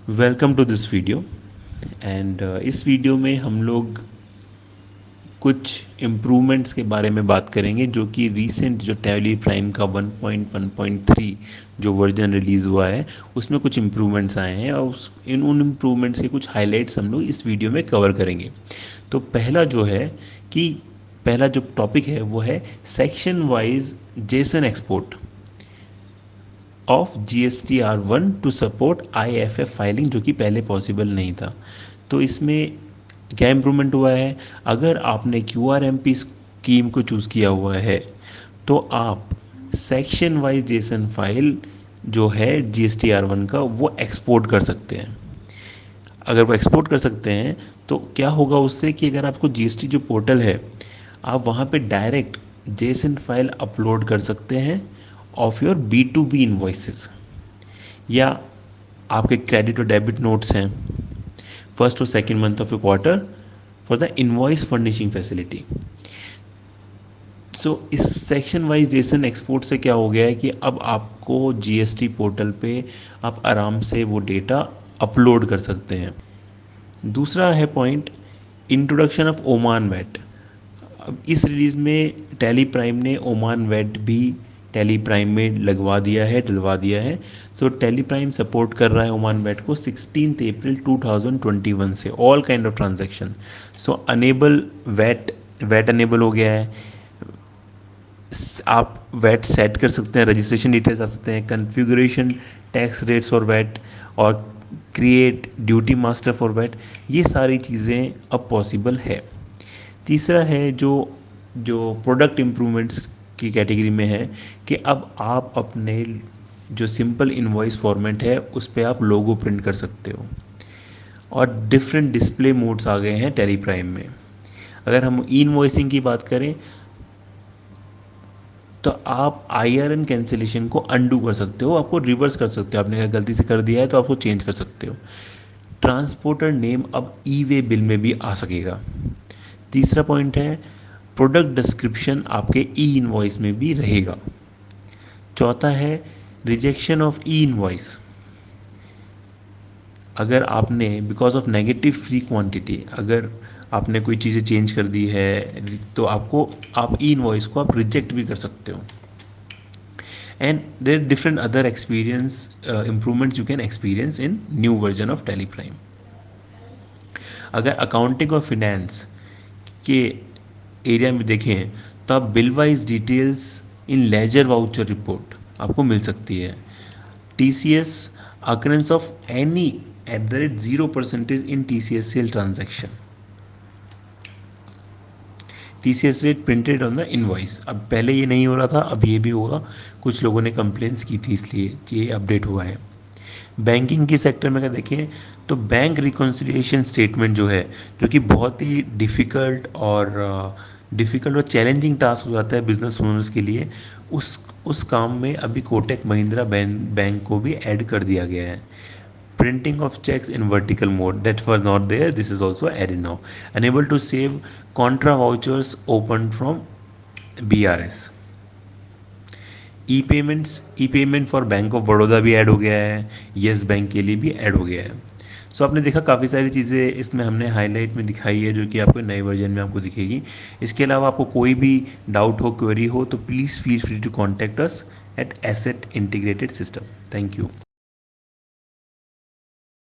Welcome to this video and इस video में हम लोग कुछ इम्प्रूवमेंट्स के बारे में बात करेंगे जो कि रीसेंट जो टैली प्राइम का 1.1.3 जो वर्जन रिलीज़ हुआ है उसमें कुछ इम्प्रूवमेंट्स आए हैं और उन इम्प्रूवमेंट्स के कुछ हाइलाइट्स हम लोग इस वीडियो में कवर करेंगे। तो पहला जो है कि पहला जो टॉपिक है वो है section wise JSON export of GSTR1 to support IFF filing, जो कि पहले पॉसिबल नहीं था। तो इसमें क्या इम्प्रूवमेंट हुआ है? अगर आपने QRMP स्कीम को चूज़ किया हुआ है तो आप सेक्शन वाइज जेसन फाइल जो है GSTR1 का वो एक्सपोर्ट कर सकते हैं। अगर वो एक्सपोर्ट कर सकते हैं तो क्या होगा उससे कि अगर आपको GST जो पोर्टल है आप वहाँ पे डायरेक्ट जेसन फाइल अपलोड कर सकते हैं ऑफ योर B2B इन्वॉइसेस, या आपके क्रेडिट और डेबिट नोट्स हैं फर्स्ट और second month of a quarter for the invoice furnishing facility. So इस सेक्शन वाइज जेसन एक्सपोर्ट से क्या हो गया है कि अब आपको GST पोर्टल पे आप आराम से वो डेटा अपलोड कर सकते हैं। दूसरा है point introduction of Oman VAT. अब इस रिलीज़ में टैली प्राइम ने ओमान वेट भी टैली प्राइम में लगवा दिया है, डलवा दिया है। सो टैली प्राइम सपोर्ट कर रहा है ओमान वेट को 16 अप्रैल 2021 से all kind of transaction. So enable VAT enable हो गया है। आप वेट सेट कर सकते हैं, रजिस्ट्रेशन डिटेल्स आ सकते हैं, configuration tax rates for VAT और create duty master for VAT, ये सारी चीज़ें अब पॉसिबल है। तीसरा है जो जो प्रोडक्ट इम्प्रूवमेंट्स की कैटेगरी में है कि अब आप अपने जो सिंपल इनवॉइस फॉर्मेट है उस पर आप लोगो प्रिंट कर सकते हो और डिफरेंट डिस्प्ले मोड्स आ गए हैं टैली प्राइम में। अगर हम इनवॉइसिंग की बात करें तो आप IRN कैंसिलेशन को अंडू कर सकते हो, आपको रिवर्स कर सकते हो। आपने अगर गलती से कर दिया है तो आपको चेंज कर सकते हो। ट्रांसपोर्टर नेम अब ई वे बिल में भी आ सकेगा। तीसरा पॉइंट है प्रोडक्ट डिस्क्रिप्शन आपके ई इनवॉइस में भी रहेगा। चौथा है रिजेक्शन ऑफ ई इनवॉइस। अगर आपने because of negative free quantity अगर आपने कोई चीज़ें चेंज कर दी है तो आपको आप ई इनवॉइस को आप रिजेक्ट भी कर सकते हो। And there different other experience improvements you can experience in new version of Tally Prime. अगर अकाउंटिंग और फिनेंस के एरिया में देखें तो आप bill wise details in ledger voucher report आपको मिल सकती है। TCS occurrence of any @0% in TCS sale transaction, TCS rate printed on the invoice. अब पहले ये नहीं हो रहा था, अब ये भी होगा। कुछ लोगों ने कंप्लेंट्स की थी इसलिए कि ये अपडेट हुआ है। बैंकिंग के सेक्टर में अगर देखें तो बैंक रिकॉन्सिलिएशन स्टेटमेंट जो है, जो कि बहुत ही डिफ़िकल्ट और चैलेंजिंग टास्क हो जाता है बिजनेस ओनर्स के लिए, उस काम में अभी कोटक महिंद्रा बैंक को भी ऐड कर दिया गया है। Printing of checks in vertical mode that was not there, this is also added now. Unable to save contra vouchers opened from BRS। E payment for bank of Baroda भी ऐड हो गया है, येस बैंक के लिए भी add हो गया है। सो आपने देखा काफ़ी सारी चीज़ें इसमें हमने हाईलाइट में दिखाई है जो कि आपको नए वर्जन में आपको दिखेगी। इसके अलावा आपको कोई भी डाउट हो, क्वेरी हो तो please feel free to contact us at Asset Integrated System. Thank you.